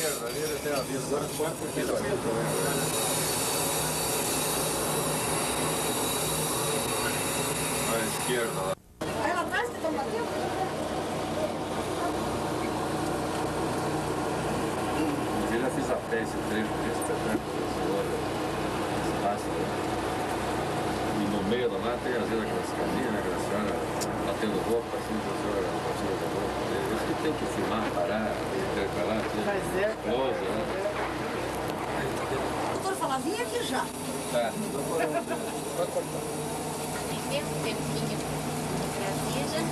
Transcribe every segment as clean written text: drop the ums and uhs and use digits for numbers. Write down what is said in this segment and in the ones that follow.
esquerda, ali ele tem a visão. Agora porque não tem problema. À esquerda lá. Aí lá atrás que estão batendo? Eu já fiz a pé esse trecho, esse espaço. E no meio da lá tem às vezes aquelas casinhas, né? Aquela senhora batendo roupa, assim, a senhora batendo roupa. Isso que tem que filmar, parar, intercalar, close, né? Doutor, fala, vim aqui já. Tá. Mesmo tempinho Brasília.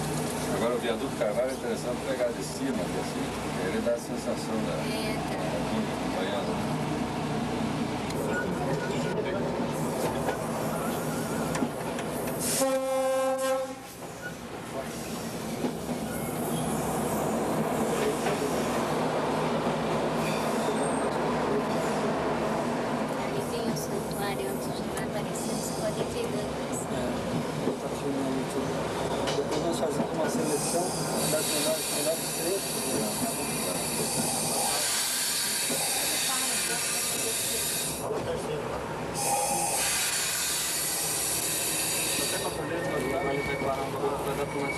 Agora o viaduto Carvalho é interessante pegar de cima, assim, ele dá a sensação da mundo acompanhando. Ali tem um santuário onde já vai aparecendo, você pode ir pegando isso. Tá filmando tudo. Depois nós fazemos uma seleção das melhores trechos. Até para poder ali preparar um pouco para dar para uma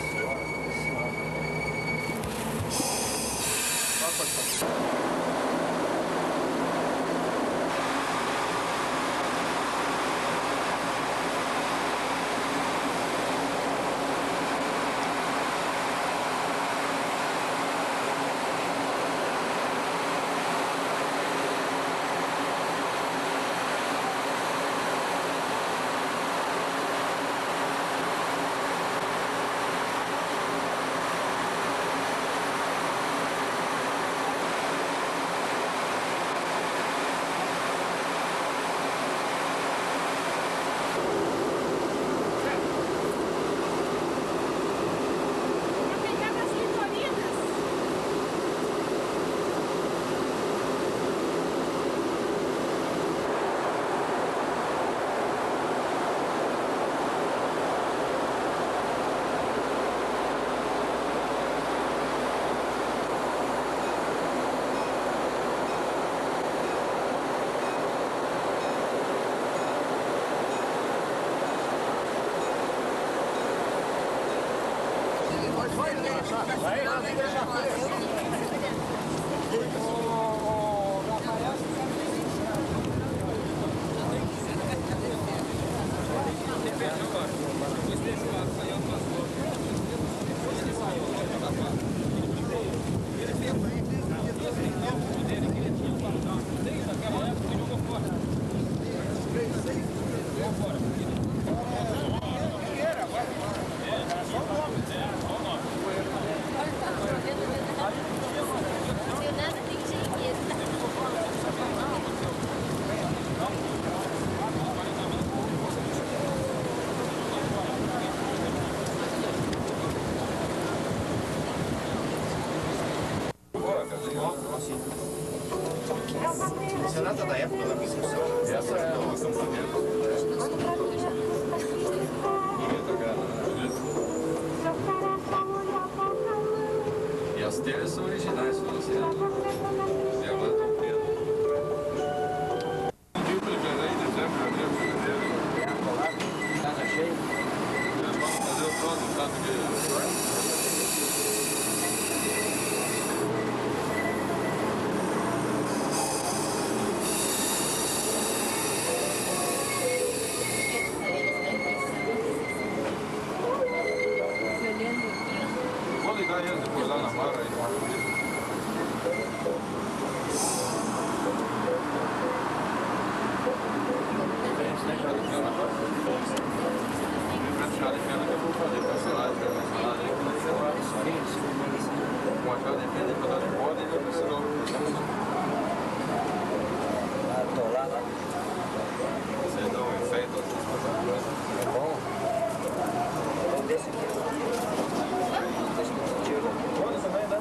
Essa é data da época da construção. Essa é o acampamento. E as telhas são originais, são assim, né? E agora estão pretas. Primeiro em dezembro, janeiro, fevereiro. Casa cheia. Vamos fazer o próximo, tá? Vou ligar ele depois lá na barra e marco ele. Chá de fenda que eu vou fazer parcelagem, que eu vou falar ali, quando ele vai com a chá de fenda para dar de roda e vai parcelar. Atolar lá. Você dá um efeito assim. É bom. Então desse aqui. Pode também, né?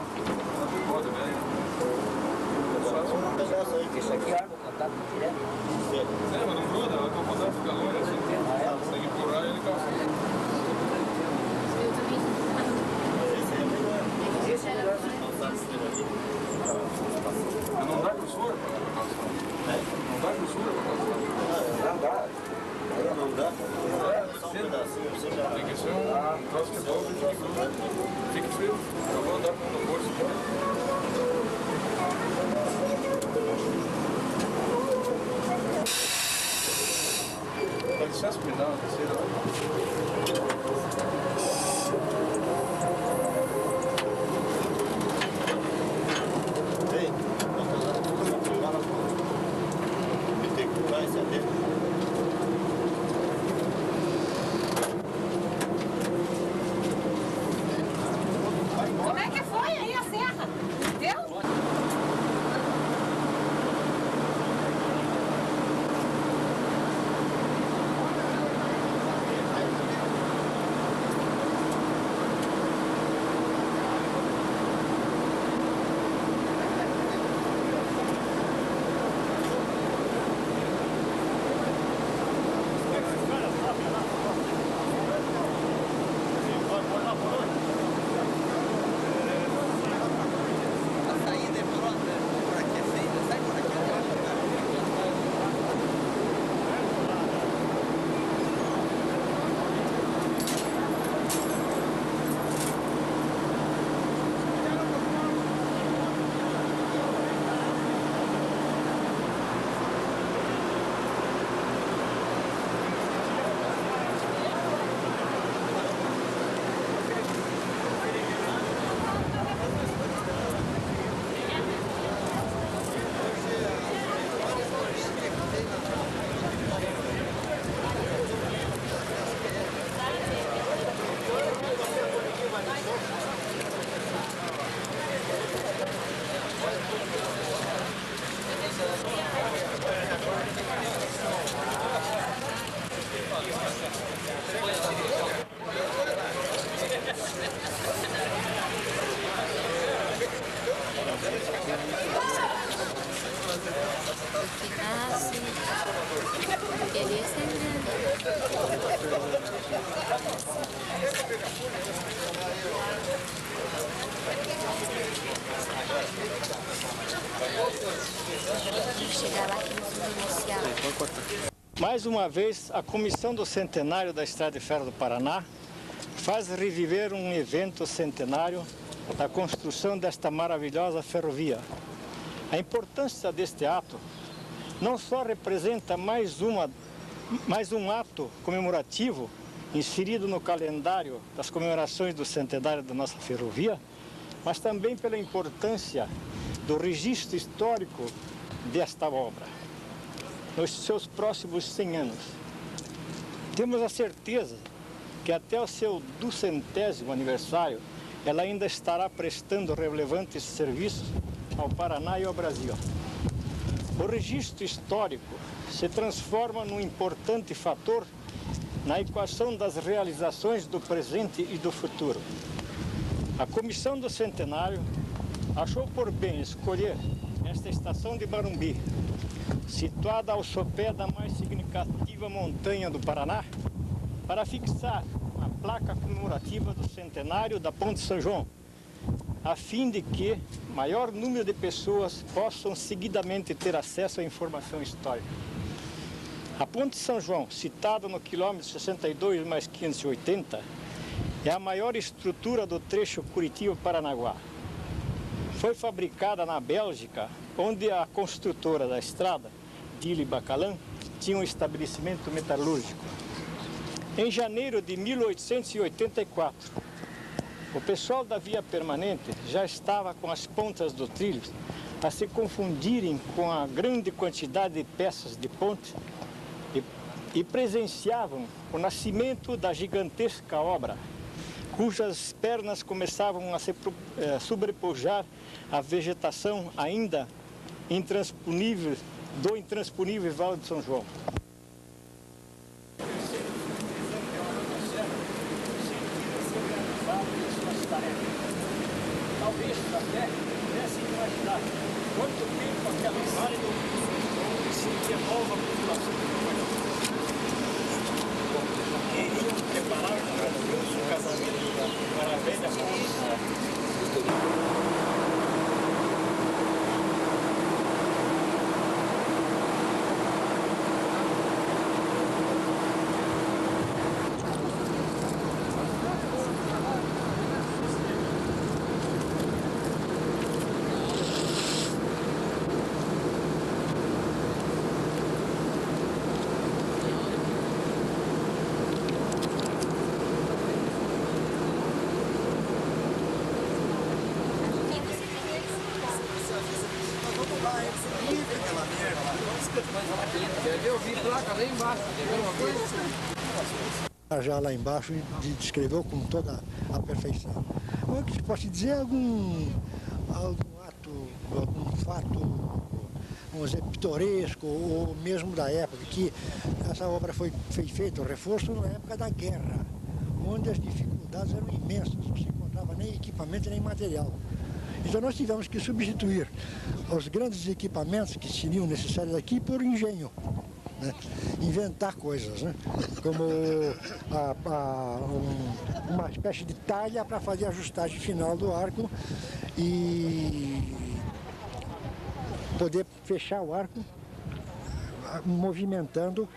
Pode bem. Só um pedaço aí, que isso aqui Quizás cuidado, Como é que foi aí a serra? Deu? Ah, sim. Queria ser grande. Chegar lá que nós vamos iniciar. Mais uma vez, a Comissão do Centenário da Estrada de Ferro do Paraná faz reviver um evento centenário da construção desta maravilhosa ferrovia. A importância deste ato não só representa mais um ato comemorativo inserido no calendário das comemorações do centenário da nossa ferrovia, mas também pela importância do registro histórico desta obra nos seus próximos 100 anos. Temos a certeza que até o seu 200º aniversário ela ainda estará prestando relevantes serviços ao Paraná e ao Brasil. O registro histórico se transforma num importante fator na equação das realizações do presente e do futuro. A Comissão do Centenário achou por bem escolher esta estação de Marumbi, situada ao sopé da mais significativa montanha do Paraná, para fixar uma placa comemorativa do centenário da Ponte São João, a fim de que maior número de pessoas possam seguidamente ter acesso à informação histórica. A Ponte São João, citada no quilômetro 62 mais 580, é a maior estrutura do trecho Curitiba-Paranaguá. Foi fabricada na Bélgica, onde a construtora da estrada, Dille Bacalan, tinha um estabelecimento metalúrgico. Em janeiro de 1884, o pessoal da via permanente já estava com as pontas do trilho a se confundirem com a grande quantidade de peças de ponte e presenciavam o nascimento da gigantesca obra, cujas pernas começavam a se sobrepujar a vegetação ainda intransponível do intransponível Vale de São João. Talvez até pudessem imaginar quanto tempo aquela inválida se devolva a população. Queriam preparar um grandioso casamento para a velha moça. Eu vi placa lá embaixo, quer ver uma coisa? Já lá embaixo descreveu com toda a perfeição. O que se pode dizer é algum ato, algum fato, vamos dizer, pitoresco, ou mesmo da época, que essa obra foi feita, o reforço, na época da guerra, onde as dificuldades eram imensas, não se encontrava nem equipamento nem material. Então nós tivemos que substituir os grandes equipamentos que seriam necessários aqui por engenho. Né? Inventar coisas, né? Como uma espécie de talha para fazer a ajustagem final do arco e poder fechar o arco movimentando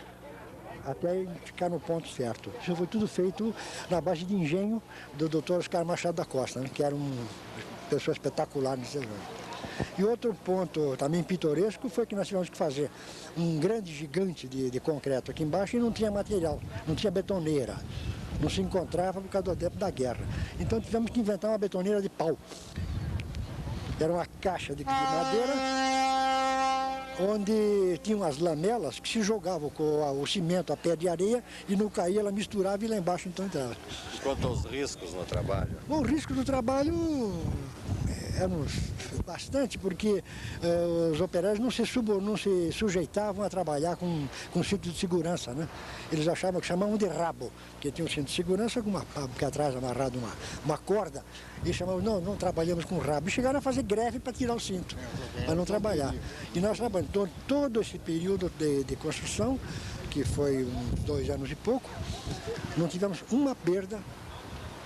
até ficar no ponto certo. Isso foi tudo feito na base de engenho do Dr. Oscar Machado da Costa, né? Que era uma pessoa espetacular nesse evento. E outro ponto também pitoresco foi que nós tivemos que fazer um grande gigante de concreto aqui embaixo e não tinha material, não tinha betoneira. Não se encontrava por causa do tempo da guerra. Então tivemos que inventar uma betoneira de pau. Era uma caixa de madeira onde tinham as lamelas que se jogavam com o cimento a pé de areia e não caía, ela misturava e lá embaixo então entrava. Quanto aos riscos no trabalho? Bom, o risco do trabalho eram bastante, porque os operários não se sujeitavam a trabalhar com cinto de segurança, né? Eles achavam que chamavam de rabo, que tinha um cinto de segurança com uma que atrás amarrado uma corda, e chamavam, não trabalhamos com rabo. E chegaram a fazer greve para tirar o cinto, para não trabalhar. E nós trabalhamos todo esse período de construção, que foi uns 2 anos e pouco, não tivemos uma perda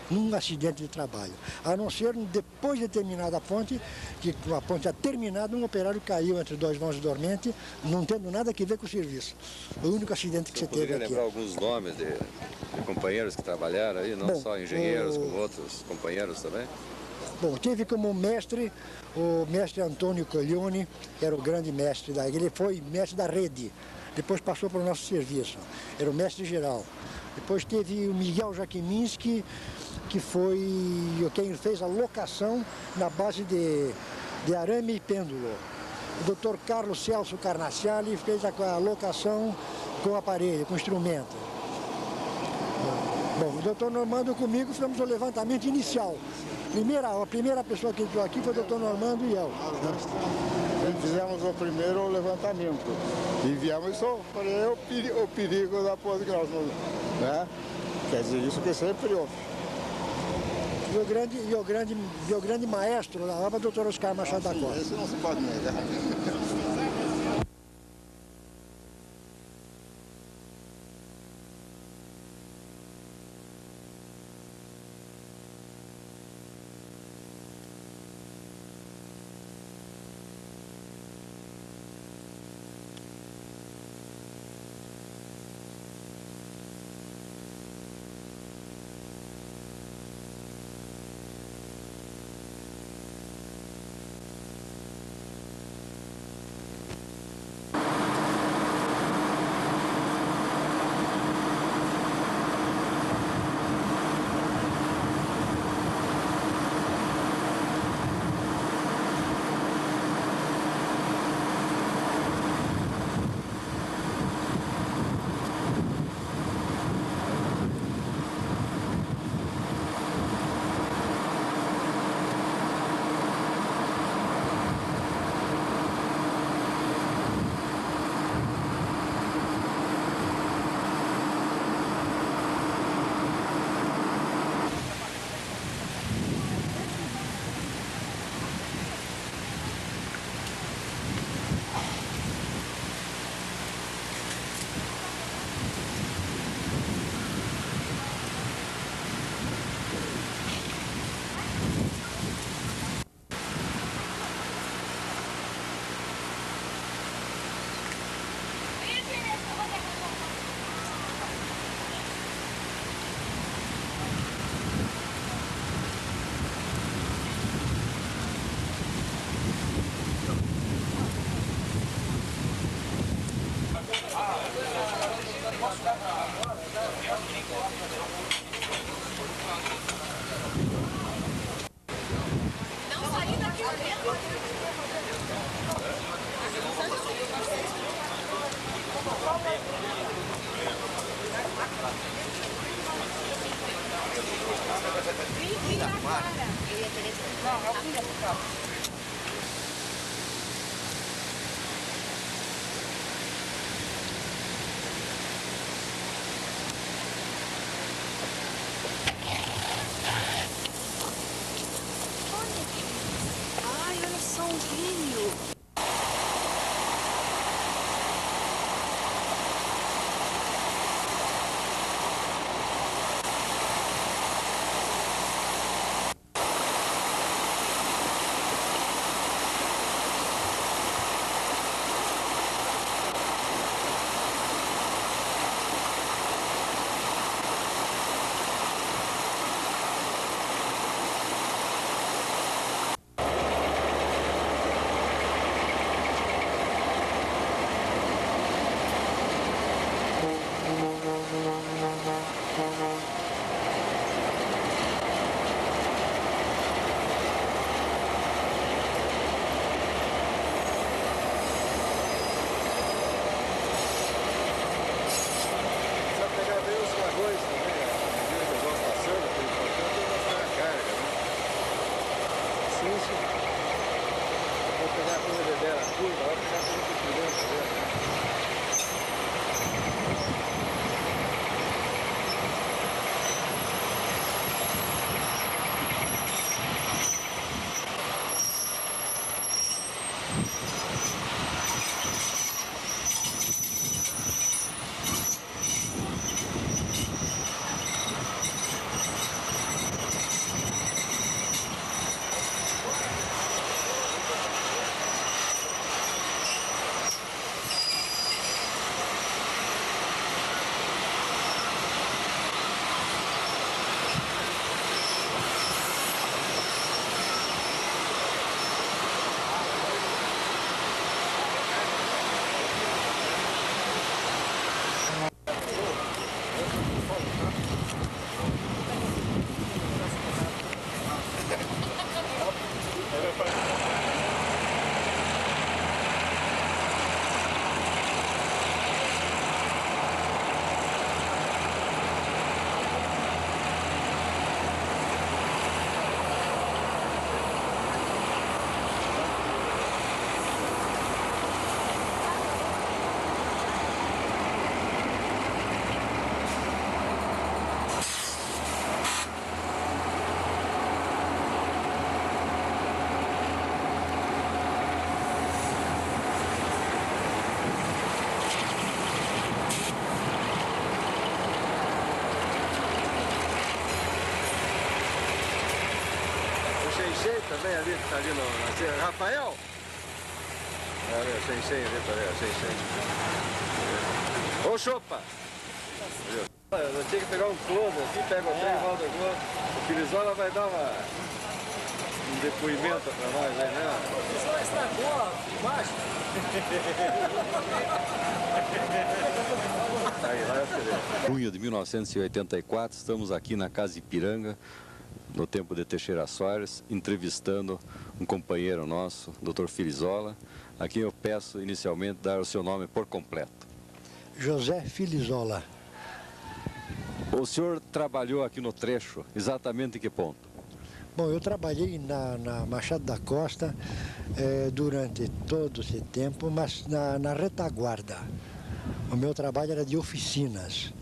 num acidente de trabalho, a não ser depois de terminada a ponte, que a ponte já terminada, um operário caiu entre 2 vãos dormentes, não tendo nada a ver com o serviço. Foi o único acidente que você teve aqui. Poderia lembrar alguns nomes de companheiros que trabalharam aí, não só engenheiros, como outros companheiros também? Bom, tive como mestre o mestre Antônio Coglione, que era o grande mestre ele foi mestre da rede, depois passou para o nosso serviço, era o mestre geral. Depois teve o Miguel Jaquiminski, que foi quem fez a locação na base de arame e pêndulo. O Dr. Carlos Celso Carnaciali fez a locação com aparelho, com instrumento. Bom, o Dr. Normando comigo fizemos o levantamento inicial. A primeira pessoa que entrou aqui foi o Dr. Normando e eu. Fizemos o primeiro levantamento e viemos sofrer o perigo da podridão, né? Quer dizer, isso que sempre houve. E o grande maestro da obra, o Dr. Oscar Machado da Costa. Isso não se pode negar. Eu ia querer te Não, é o filho do carro. Ai, olha só um vinho. Também ali, que tá ali no... Rafael? É ali, Sensei ali também, Sensei. Ô, Chopa! Eu tinha que pegar um clone aqui, pega o trem e volta o clone. O Filizola vai dar um depoimento pra nós, né? O Filizola estragou embaixo. Aí, lá eu queria. Junho de 1984, estamos aqui na Casa Ipiranga, no tempo de Teixeira Soares, entrevistando um companheiro nosso, Dr. Filizola, a quem eu peço inicialmente dar o seu nome por completo. José Filizola. O senhor trabalhou aqui no trecho, exatamente em que ponto? Bom, eu trabalhei na Machado da Costa durante todo esse tempo, mas na retaguarda. O meu trabalho era de oficinas,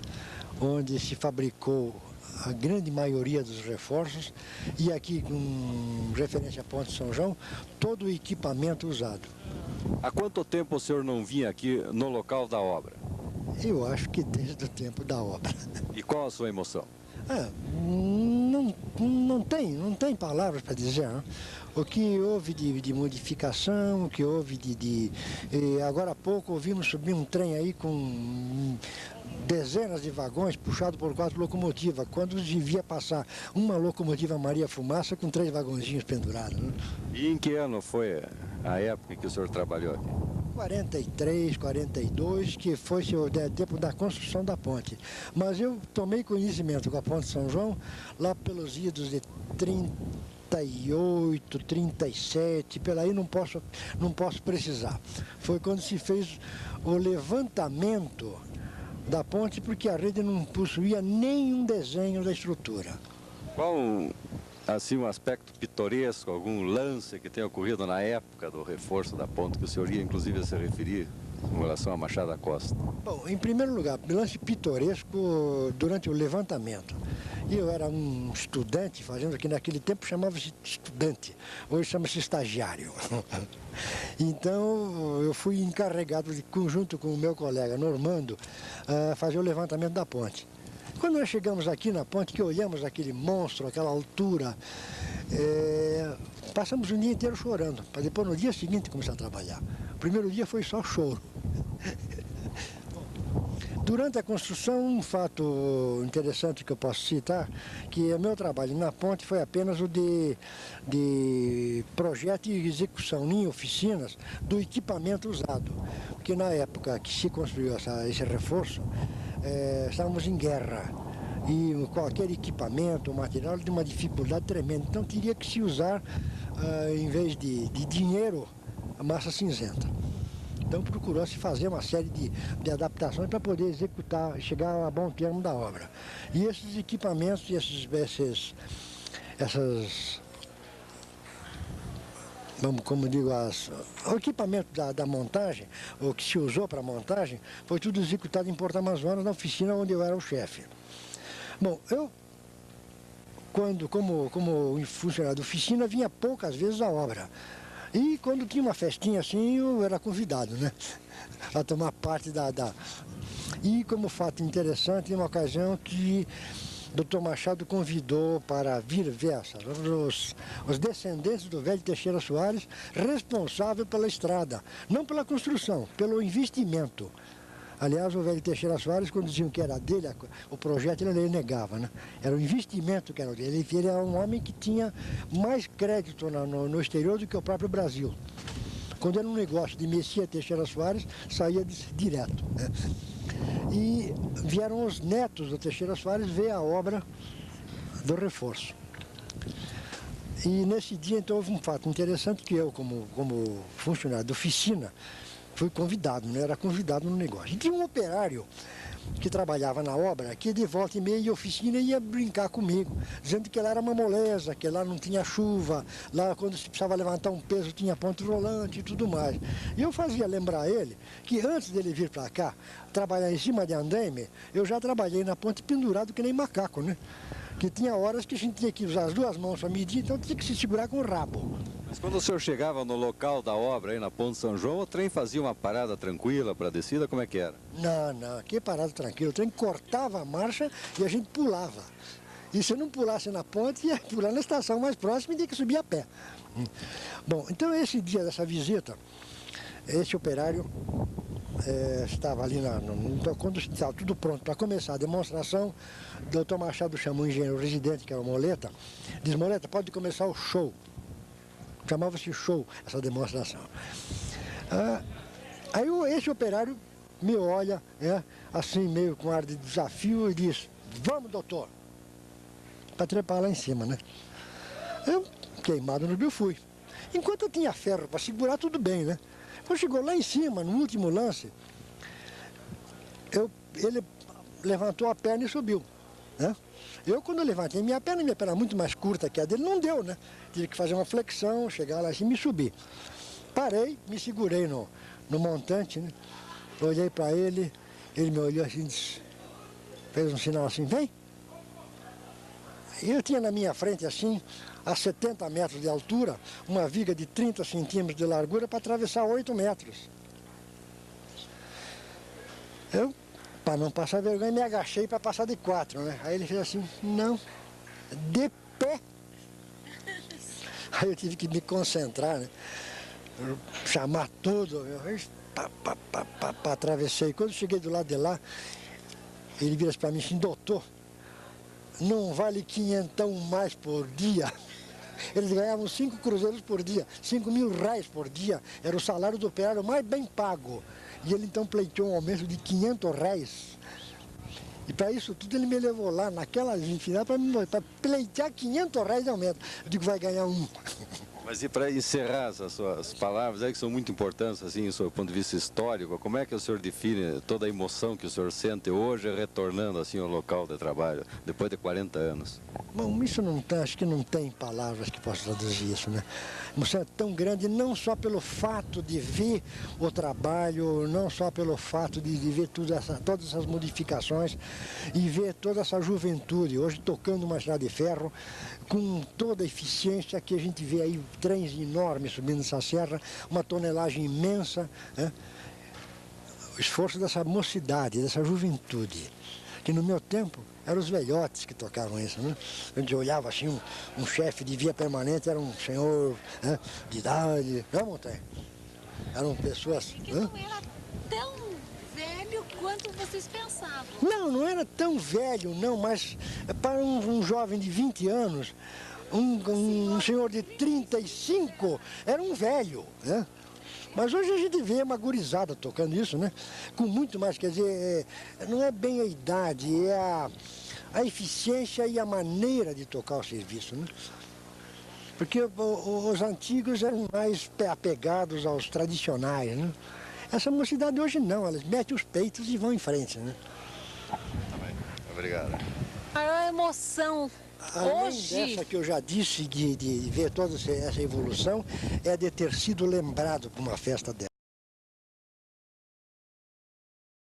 onde se fabricou a grande maioria dos reforços e aqui, com referência à Ponte São João, todo o equipamento usado. Há quanto tempo o senhor não vinha aqui no local da obra? Eu acho que desde o tempo da obra. E qual a sua emoção? Não tem palavras para dizer, não? O que houve de modificação, o que houve agora há pouco ouvimos subir um trem aí com dezenas de vagões puxado por 4 locomotivas, quando devia passar uma locomotiva Maria Fumaça com 3 vagõezinhos pendurados. Né? E em que ano foi a época que o senhor trabalhou aqui? 43, 42, que foi o tempo da construção da ponte. Mas eu tomei conhecimento com a Ponte São João lá pelos idos de 38, 37, pela aí não posso precisar. Foi quando se fez o levantamento da ponte, porque a rede não possuía nenhum desenho da estrutura. Qual assim, um aspecto pitoresco, algum lance que tenha ocorrido na época do reforço da ponte, que o senhor ia, inclusive, a se referir com relação a Machado da Costa? Bom, em primeiro lugar, lance pitoresco durante o levantamento. Eu era um estudante, fazendo aqui naquele tempo chamava-se estudante, hoje chama-se estagiário. Então, eu fui encarregado, de conjunto com o meu colega Normando, fazer o levantamento da ponte. Quando nós chegamos aqui na ponte, que olhamos aquele monstro, aquela altura, passamos o dia inteiro chorando, para depois no dia seguinte começar a trabalhar. O primeiro dia foi só choro. Durante a construção, um fato interessante que eu posso citar, que o meu trabalho na ponte foi apenas o de projeto e execução em oficinas do equipamento usado. Porque na época que se construiu esse reforço, estávamos em guerra e qualquer equipamento, material, de uma dificuldade tremenda. Então teria que se usar, em vez de dinheiro, a massa cinzenta. Então procurou-se fazer uma série de adaptações para poder executar, chegar a bom termo da obra. E esses equipamentos, como digo, o equipamento da montagem, o que se usou para a montagem, foi tudo executado em Porto Amazonas, na oficina onde eu era o chefe. Bom, eu, como funcionário da oficina, vinha poucas vezes à obra. E quando tinha uma festinha assim, eu era convidado, né? A tomar parte E como fato interessante, em uma ocasião que Dr. Machado convidou para vir ver os descendentes do velho Teixeira Soares, responsável pela estrada, não pela construção, pelo investimento. Aliás, o velho Teixeira Soares, quando diziam que era dele, o projeto ele negava, né? Era o investimento que era dele. Ele era um homem que tinha mais crédito no exterior do que o próprio Brasil. Quando era um negócio de Messias Teixeira Soares, saía direto, né? E vieram os netos do Teixeira Soares ver a obra do reforço. E nesse dia, então, houve um fato interessante que eu, como funcionário da oficina, fui convidado, né? Era convidado no negócio. E tinha um operário que trabalhava na obra, que de volta e meia em oficina ia brincar comigo, dizendo que lá era uma moleza, que lá não tinha chuva, lá quando se precisava levantar um peso tinha ponte rolante e tudo mais. E eu fazia lembrar ele que antes dele vir para cá, trabalhar em cima de andaime, eu já trabalhei na ponte pendurado que nem macaco, né? Que tinha horas que a gente tinha que usar as duas mãos para medir, então tinha que se segurar com o rabo. Mas quando o senhor chegava no local da obra, aí na Ponte São João, o trem fazia uma parada tranquila para a descida? Como é que era? Não, que parada tranquila. O trem cortava a marcha e a gente pulava. E se não pulasse na ponte, ia pular na estação mais próxima e tinha que subir a pé. Bom, então esse dia dessa visita, esse operário estava ali, quando estava tudo pronto para começar a demonstração, o Dr. Machado chamou o engenheiro residente, que era o Moleta, disse: Moleta, pode começar o show. Chamava-se show, essa demonstração. Aí esse operário me olha, assim, meio com ar de desafio, e diz: vamos, doutor. Para trepar lá em cima, né? Eu, queimado no bico, fui. Enquanto eu tinha ferro para segurar, tudo bem, né? Quando chegou lá em cima, no último lance, ele levantou a perna e subiu, né? Eu, quando eu levantei minha perna muito mais curta que a dele, não deu, né? Tive que fazer uma flexão, chegar lá assim e me subir. Parei, me segurei no montante, né? Olhei para ele, ele me olhou assim, fez um sinal assim: vem. E eu tinha na minha frente, assim, a 70 metros de altura, uma viga de 30 centímetros de largura para atravessar 8 metros. Eu, para não passar vergonha, me agachei para passar de 4, né? Aí ele fez assim: não, de pé. Aí eu tive que me concentrar, né? Chamar tudo, atravessei. Quando cheguei do lado de lá, ele vira para mim assim: doutor, não vale 500 mais por dia? Eles ganhavam 5 cruzeiros por dia, 5 mil reais por dia, era o salário do operário mais bem pago. E ele então pleiteou um aumento de 500 reais. E para isso tudo ele me levou lá naquela linha final para pleitear 500 reais de aumento. Eu digo: vai ganhar 1. Mas e para encerrar essas suas palavras, que são muito importantes, assim, do seu ponto de vista histórico, como é que o senhor define toda a emoção que o senhor sente hoje retornando assim ao local de trabalho, depois de 40 anos? Bom, isso não tem, acho que não tem palavras que possam traduzir isso, né? A emoção é tão grande, não só pelo fato de ver o trabalho, não só pelo fato de ver todas essas modificações e ver toda essa juventude, hoje tocando uma estrada de ferro, com toda a eficiência que a gente vê aí, trens enormes subindo essa serra, uma tonelagem imensa, né? O esforço dessa mocidade, dessa juventude, que no meu tempo eram os velhotes que tocavam isso, né? A gente olhava assim, um chefe de via permanente era um senhor, né, de idade, não, Montanha? Eram pessoas... Que não era tão velho quanto vocês pensavam. Não era tão velho, não, mas para um jovem de 20 anos, um senhor de 35 era um velho, né? Mas hoje a gente vê uma gurizada tocando isso, né? Com muito mais, quer dizer, não é bem a idade, é a eficiência e a maneira de tocar o serviço, né? Porque os antigos eram mais apegados aos tradicionais, né? Essa mocidade hoje não, elas metem os peitos e vão em frente, né? Tá bem. Obrigado. A maior emoção Além hoje... dessa que eu já disse, de ver toda essa evolução, é de ter sido lembrado por uma festa dela.